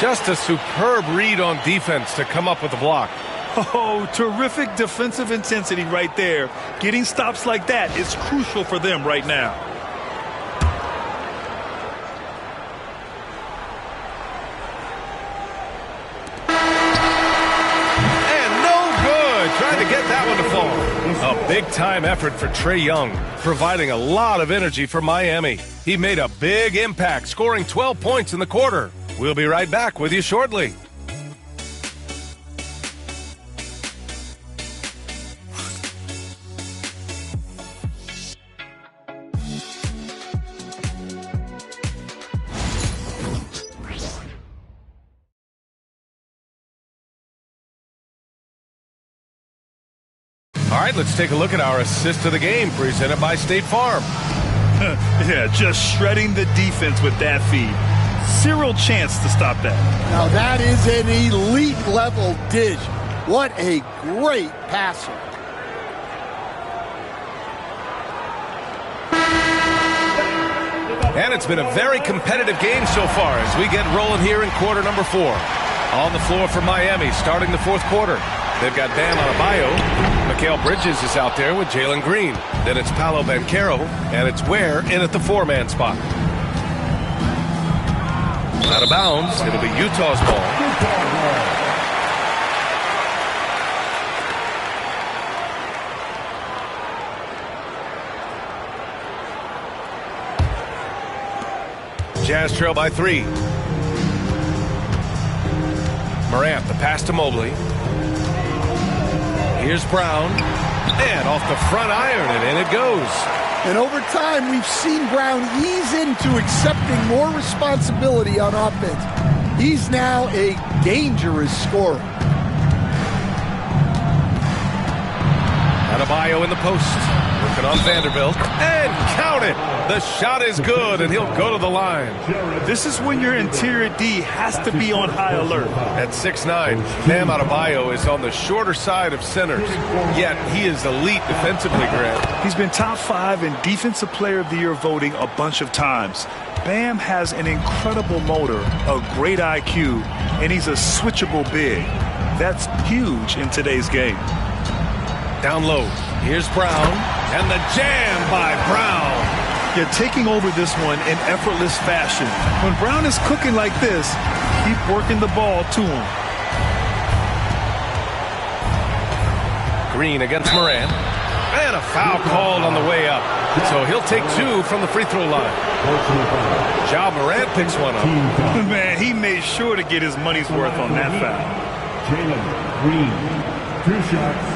Just a superb read on defense to come up with the block. Oh, terrific defensive intensity right there. Getting stops like that is crucial for them right now. And no good. Trying to get that one to fall. A big-time effort for Trae Young, providing a lot of energy for Miami. He made a big impact, scoring 12 points in the quarter. We'll be right back with you shortly. All right, let's take a look at our assist of the game presented by State Farm. Yeah, just shredding the defense with that feed. Zero chance to stop that. Now that is an elite level dish. What a great passer. And it's been a very competitive game so far as we get rolling here in quarter number 4. On the floor for Miami starting the fourth quarter. They've got Bam Adebayo. Mikal Bridges is out there with Jalen Green. Then it's Paolo Banchero, and it's Ware in at the 4-man spot. Out of bounds. It'll be Utah's ball. Jazz trail by 3. Morant, the pass to Mobley. Here's Brown. And off the front iron, and in it goes. And over time, we've seen Brown ease into accepting more responsibility on offense. He's now a dangerous scorer. Adebayo in the post. Working on Vanderbilt. And count it! The shot is good, and he'll go to the line. This is when your interior D has to be on high alert. At 6'9", Bam Adebayo is on the shorter side of centers. Yet he is elite defensively, Grant. He's been top 5 in Defensive Player of the Year voting a bunch of times. Bam has an incredible motor, a great IQ, and he's a switchable big. That's huge in today's game. Down low. Here's Brown. And the jam by Brown. You're taking over this one in effortless fashion. When Brown is cooking like this, keep working the ball to him. Green against Morant. And a foul called on the way up. So he'll take 2 from the free throw line. Ja Morant picks one up. Man, he made sure to get his money's worth on that foul. Jalen Green, 2 shots.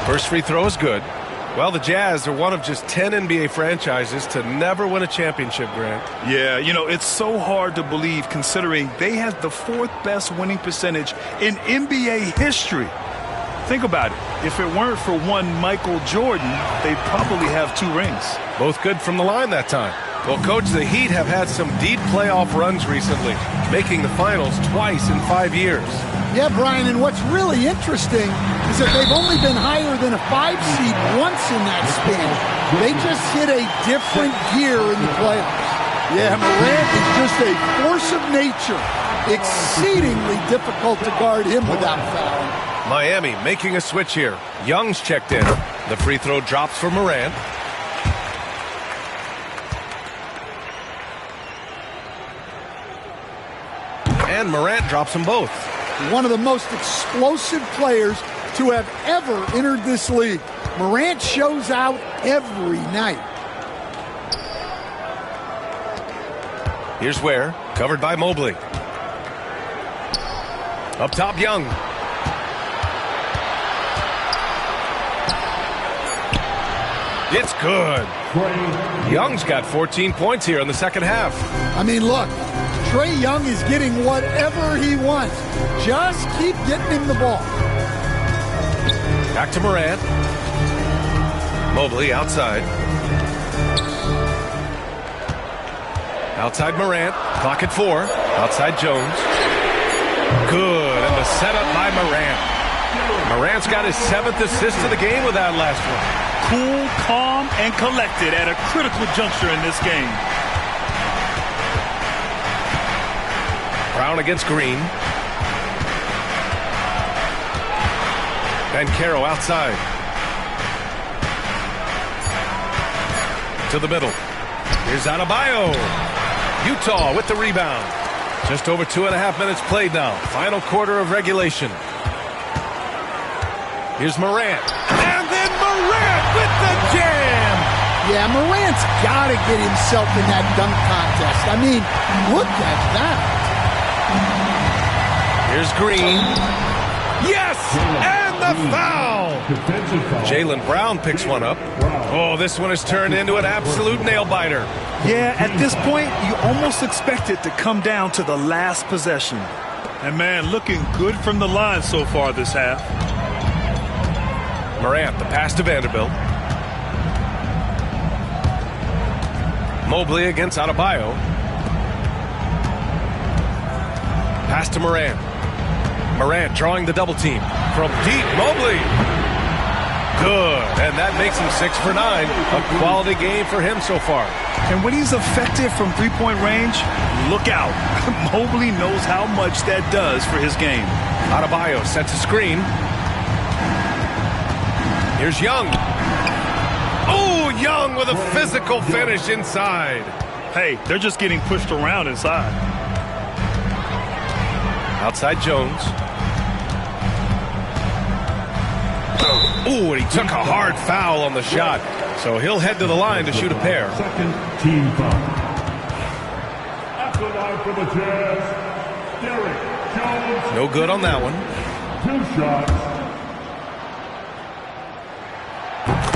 First free throw is good. Well, the Jazz are one of just 10 NBA franchises to never win a championship, Grant. Yeah, you know, it's so hard to believe considering they had the 4th best winning percentage in NBA history. Think about it. If it weren't for one Michael Jordan, they'd probably have 2 rings. Both good from the line that time. Well, Coach, the Heat have had some deep playoff runs recently, making the finals twice in 5 years. Yeah, Brian, and what's really interesting is that they've only been higher than a 5 seed once in that span. They just hit a different gear in the playoffs. Yeah, Morant is just a force of nature. Exceedingly difficult to guard him without fouling. Miami making a switch here. Young's checked in. The free throw drops for Morant. And Morant drops them both. One of the most explosive players to have ever entered this league. Morant shows out every night. Here's Ware, covered by Mobley. Up top, Young. It's good. Young's got 14 points here in the second half. I mean, look, Trae Young is getting whatever he wants. Just keep getting him the ball. Back to Morant. Mobley outside. Outside Morant. Clock at 4. Outside Jones. Good. And the setup by Morant. Morant's got his 7th assist of the game with that last one. Cool, calm, and collected at a critical juncture in this game. Brown against Green. Banchero outside. To the middle. Here's Adebayo. Utah with the rebound. Just over 2.5 minutes played now. Final quarter of regulation. Here's Morant. And then Morant with the jam. Yeah, Morant's got to get himself in that dunk contest. I mean, look at that. Here's Green. Yes! And the foul! Jaylen Brown picks one up. Oh, this one has turned into an absolute nail-biter. Yeah, at this point, you almost expect it to come down to the last possession. And, man, looking good from the line so far this half. Morant, the pass to Vanderbilt. Mobley against Adebayo. Pass to Morant. Morant drawing the double team. From deep, Mobley. Good. And that makes him 6 for 9. A quality game for him so far. And when he's effective from three-point range, look out. Mobley knows how much that does for his game. Adebayo sets a screen. Here's Young. Oh, Young with a physical finish inside. Hey, they're just getting pushed around inside. Outside Jones. Oh, and he took a hard foul on the shot. So he'll head to the line to shoot a pair. Second team foul. At the line for the Jazz, Derrick Jones. No good on that one. 2 shots.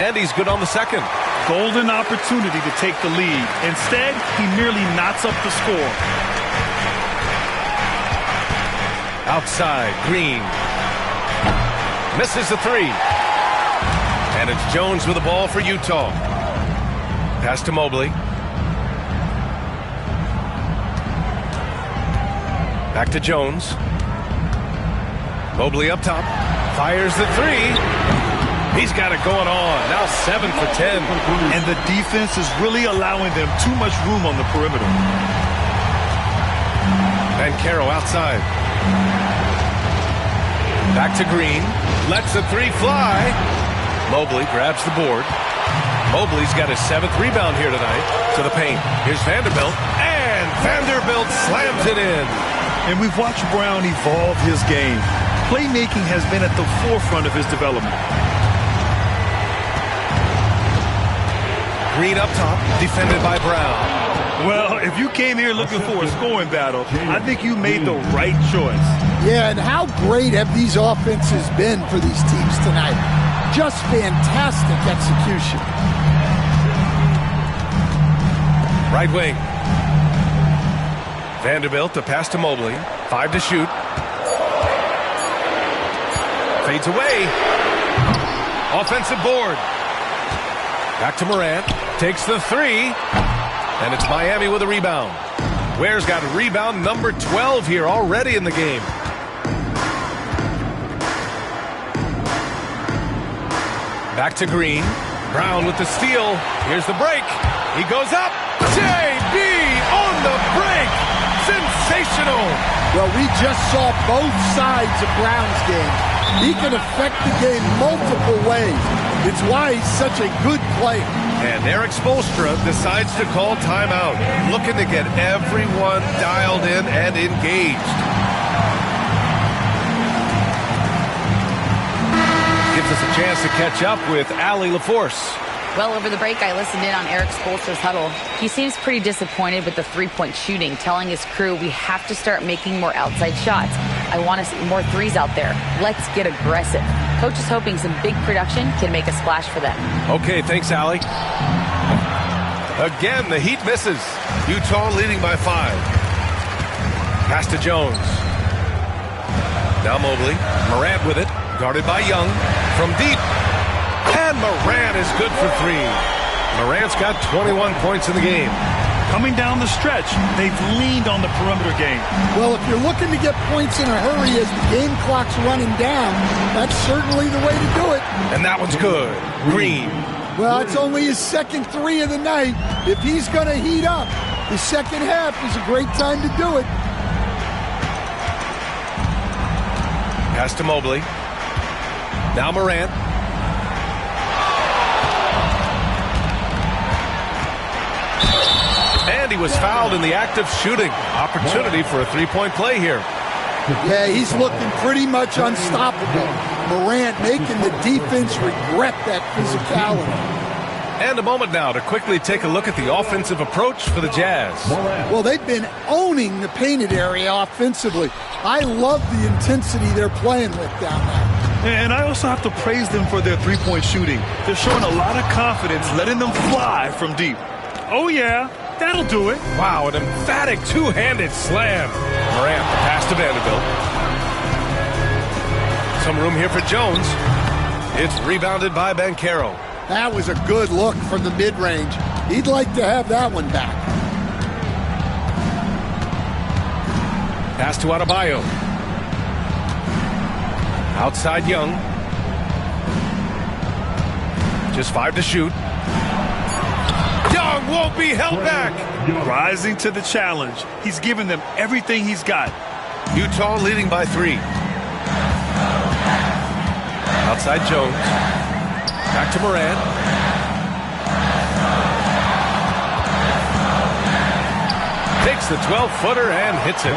And he's good on the second. Golden opportunity to take the lead. Instead, he merely knots up the score. Outside, Green. Misses the 3. And it's Jones with the ball for Utah. Pass to Mobley. Back to Jones. Mobley up top. Fires the 3. He's got it going on. Now 7 for 10. And the defense is really allowing them too much room on the perimeter. Banchero outside. Back to Green. Lets the 3 fly. Mobley grabs the board. Mobley's got his 7th rebound here tonight. To the paint. Here's Vanderbilt. And Vanderbilt slams it in. And we've watched Brown evolve his game. Playmaking has been at the forefront of his development. Green up top, defended by Brown. Well, if you came here looking for a scoring battle, I think you made the right choice. Yeah, and how great have these offenses been for these teams tonight? Just fantastic execution. Right wing. Vanderbilt to pass to Mobley. 5 to shoot. Fades away. Offensive board. Back to Morant. Takes the 3. And it's Miami with a rebound. Ware's got rebound number 12 here already in the game. Back to Green. Brown with the steal. Here's the break. He goes up. JB on the break. Sensational. Well, we just saw both sides of Brown's game. He can affect the game multiple ways. It's why he's such a good player. And Eric Spoelstra decides to call timeout, looking to get everyone dialed in and engaged. Gives us a chance to catch up with Allie LaForce. Well, over the break, I listened in on Eric Spoelstra's huddle. He seems pretty disappointed with the three-point shooting, telling his crew we have to start making more outside shots. I want to see more threes out there. Let's get aggressive. Coach is hoping some big production can make a splash for them. Okay, thanks, Allie. Again, the Heat misses. Utah leading by 5. Pass to Jones. Now Mobley. Morant with it. Guarded by Young. From deep. And Morant is good for 3. Morant's got 21 points in the game. Coming down the stretch, they've leaned on the perimeter game. Well, if you're looking to get points in a hurry as the game clock's running down, that's certainly the way to do it. And that one's good. Green. Well, it's only his second 3 of the night. If he's going to heat up, the second half is a great time to do it. Pass to Mobley. Now Morant. And he was fouled in the act of shooting. Opportunity for a 3-point play here. Yeah, he's looking pretty much unstoppable. Morant making the defense regret that physicality. And a moment now to quickly take a look at the offensive approach for the Jazz. Well, they've been owning the painted area offensively. I love the intensity they're playing with down there. And I also have to praise them for their three-point shooting. They're showing a lot of confidence, letting them fly from deep. Oh, yeah. That'll do it. Wow, an emphatic two-handed slam. Morant, pass to Vanderbilt. Some room here for Jones. It's rebounded by Banchero. That was a good look from the mid-range. He'd like to have that one back. Pass to Adebayo. Outside Young. Just 5 to shoot. Young won't be held back. Rising to the challenge. He's given them everything he's got. Utah leading by 3. Outside Jones. Back to Morant. Takes the 12-footer and hits it.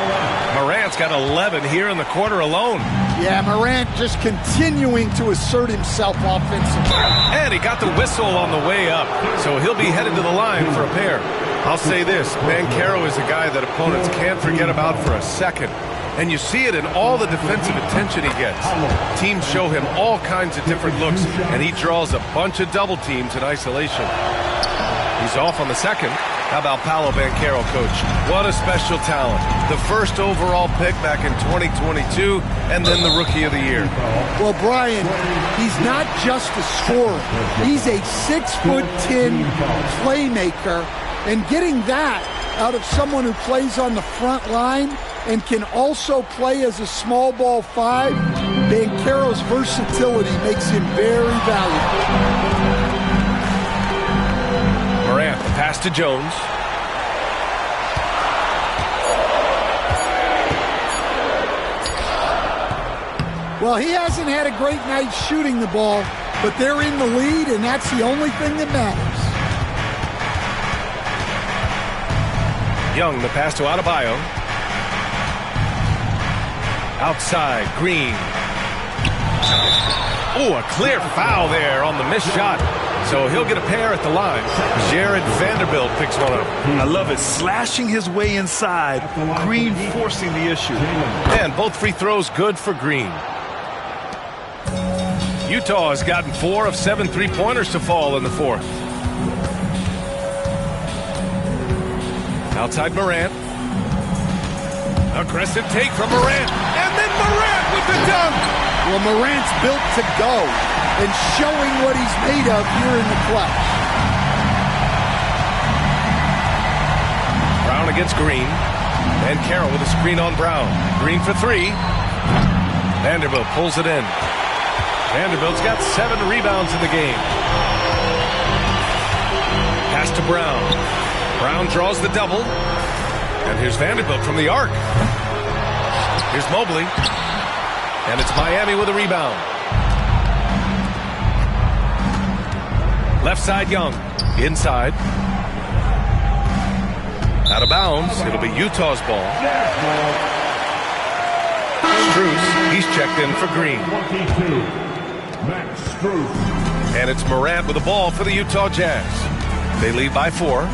Morant's got 11 here in the quarter alone. Yeah, Morant just continuing to assert himself offensively. And he got the whistle on the way up, so he'll be headed to the line for a pair. I'll say this, Banchero is a guy that opponents can't forget about for a second. And you see it in all the defensive attention he gets. Teams show him all kinds of different looks, and he draws a bunch of double teams in isolation. He's off on the second. How about Paolo Banchero, Coach? What a special talent. The first overall pick back in 2022, and then the Rookie of the Year. Well, Brian, he's not just a scorer. He's a 6'10" playmaker, and getting that out of someone who plays on the front line and can also play as a small ball 5, Banchero's versatility makes him very valuable. Morant, the pass to Jones. Well, he hasn't had a great night shooting the ball, but they're in the lead, and that's the only thing that matters. Young, the pass to Adebayo. Outside, Green. Oh, a clear foul there on the missed shot. So he'll get a pair at the line. Jared Vanderbilt picks one up. I love it. Slashing his way inside. Green forcing the issue. And both free throws good for Green. Utah has gotten 4 of 7 3-pointers to fall in the fourth. Outside Morant. Aggressive take from Morant. And then Morant with the dunk. Well, Morant's built to go and showing what he's made of here in the clutch. Brown against Green. And Carroll with a screen on Brown. Green for 3. Vanderbilt pulls it in. Vanderbilt's got 7 rebounds in the game. Pass to Brown. Brown draws the double. And here's Vanderbilt from the arc. Here's Mobley. And it's Miami with a rebound. Left side, Young. Inside. Out of bounds. It'll be Utah's ball. Strus, he's checked in for Green. And it's Morant with the ball for the Utah Jazz. They lead by 4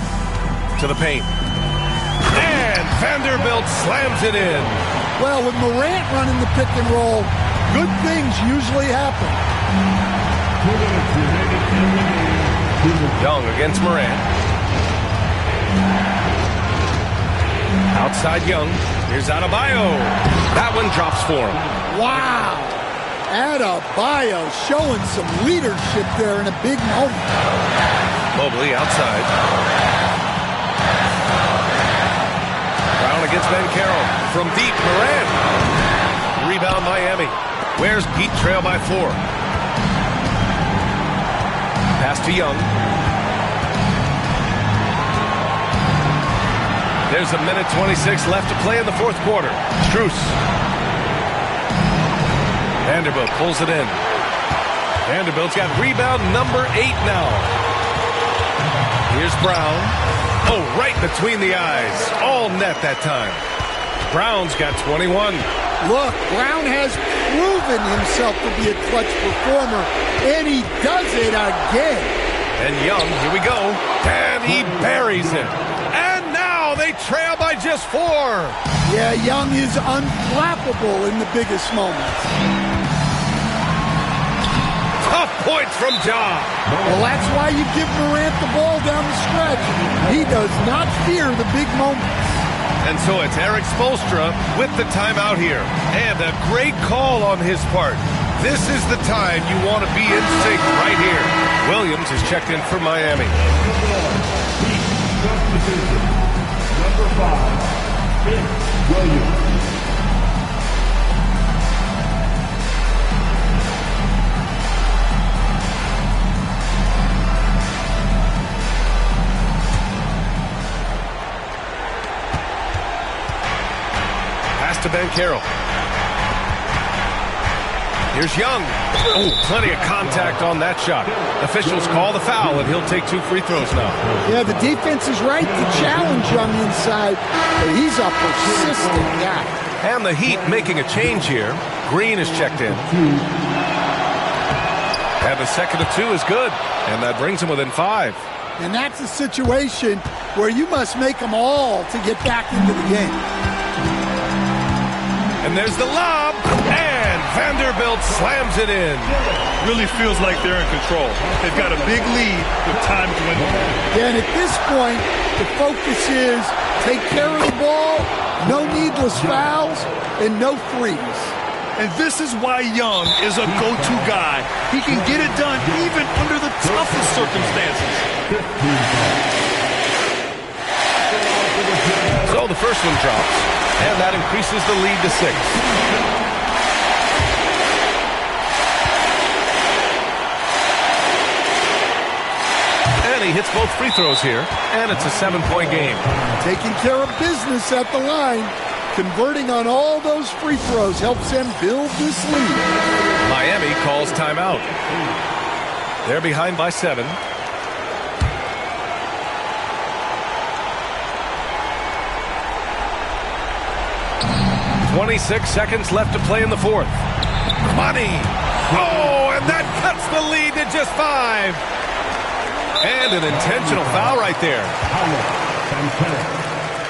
to the paint. And Vanderbilt slams it in. Well, with Morant running the pick and roll, good things usually happen. Young against Morant. Outside Young. Here's Adebayo. That one drops for him. Wow. Adebayo showing some leadership there in a big moment. Mobley outside. Brown against Banchero. From deep, Morant. Rebound Miami. Where's Pete? Trail by 4. Pass to Young. There's a minute 26 left to play in the fourth quarter. Strus. Vanderbilt pulls it in. Vanderbilt's got rebound number 8 now. Here's Brown. Oh, right between the eyes. All net that time. Brown's got 21. Look, Brown has proven himself to be a clutch performer, and he does it again. And Young, here we go. And he buries it. And now they trail by just 4. Yeah, Young is unflappable in the biggest moments. Tough points from Ja. Well, that's why you give Morant the ball down the stretch. He does not fear the big moments. And so it's Eric Spoelstra with the timeout here. And a great call on his part. This is the time you want to be in sync right here. Williams is checked in for Miami. Number 5, Williams. To Banchero. Here's Young. Oh, plenty of contact on that shot. Officials call the foul, and he'll take 2 free throws now. Yeah, the defense is right to challenge Young inside, but he's a persistent guy. And the Heat making a change here. Green is checked in. And the second of 2 is good, and that brings him within 5. And that's a situation where you must make them all to get back into the game. And there's the lob, and Vanderbilt slams it in. Really feels like they're in control. They've got a big lead with time to win. Yeah, and at this point, the focus is take care of the ball, no needless fouls, and no threes. And this is why Young is a go-to guy. He can get it done even under the toughest circumstances. So the first one drops. And that increases the lead to 6. And he hits both free throws here, and it's a 7-point game. Taking care of business at the line, converting on all those free throws helps them build this lead. Miami calls timeout. They're behind by 7. "26 seconds left to play in the 4th. Money! Oh, and that cuts the lead to just 5. And an intentional foul right there.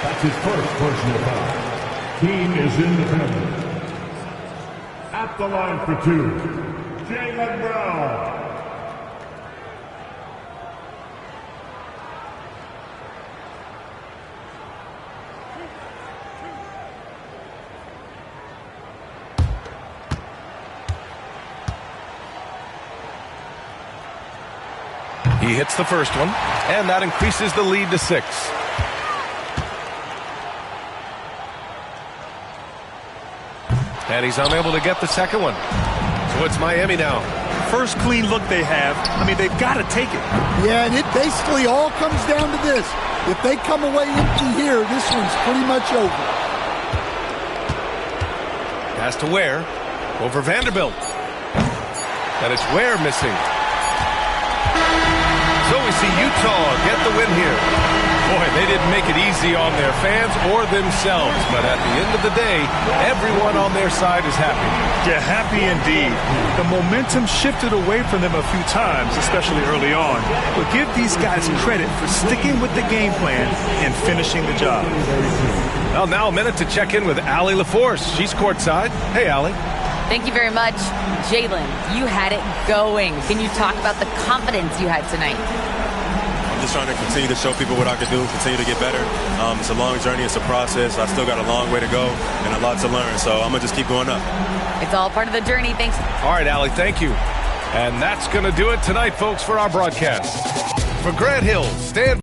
That's his first personal foul. Team is in the penalty. At the line for 2, Jaylen Brown. He hits the first one, and that increases the lead to 6. And he's unable to get the second one. So it's Miami now. First clean look they have. I mean, they've got to take it. Yeah, and it basically all comes down to this. If they come away empty here, this one's pretty much over. Pass to Ware. Over Vanderbilt. And it's Ware missing. So we see Utah get the win here. Boy, they didn't make it easy on their fans or themselves. But at the end of the day, everyone on their side is happy. Yeah, happy indeed. The momentum shifted away from them a few times, especially early on. But give these guys credit for sticking with the game plan and finishing the job. Well, now a minute to check in with Allie LaForce. She's courtside. Hey, Allie. Thank you very much. Jaylen, you had it going. Can you talk about the confidence you had tonight? I'm just trying to continue to show people what I can do, continue to get better. It's a long journey. It's a process. I still got a long way to go and a lot to learn. So I'm going to just keep going up. It's all part of the journey. Thanks. All right, Allie, thank you. And that's going to do it tonight, folks, for our broadcast. For Grant Hill, stand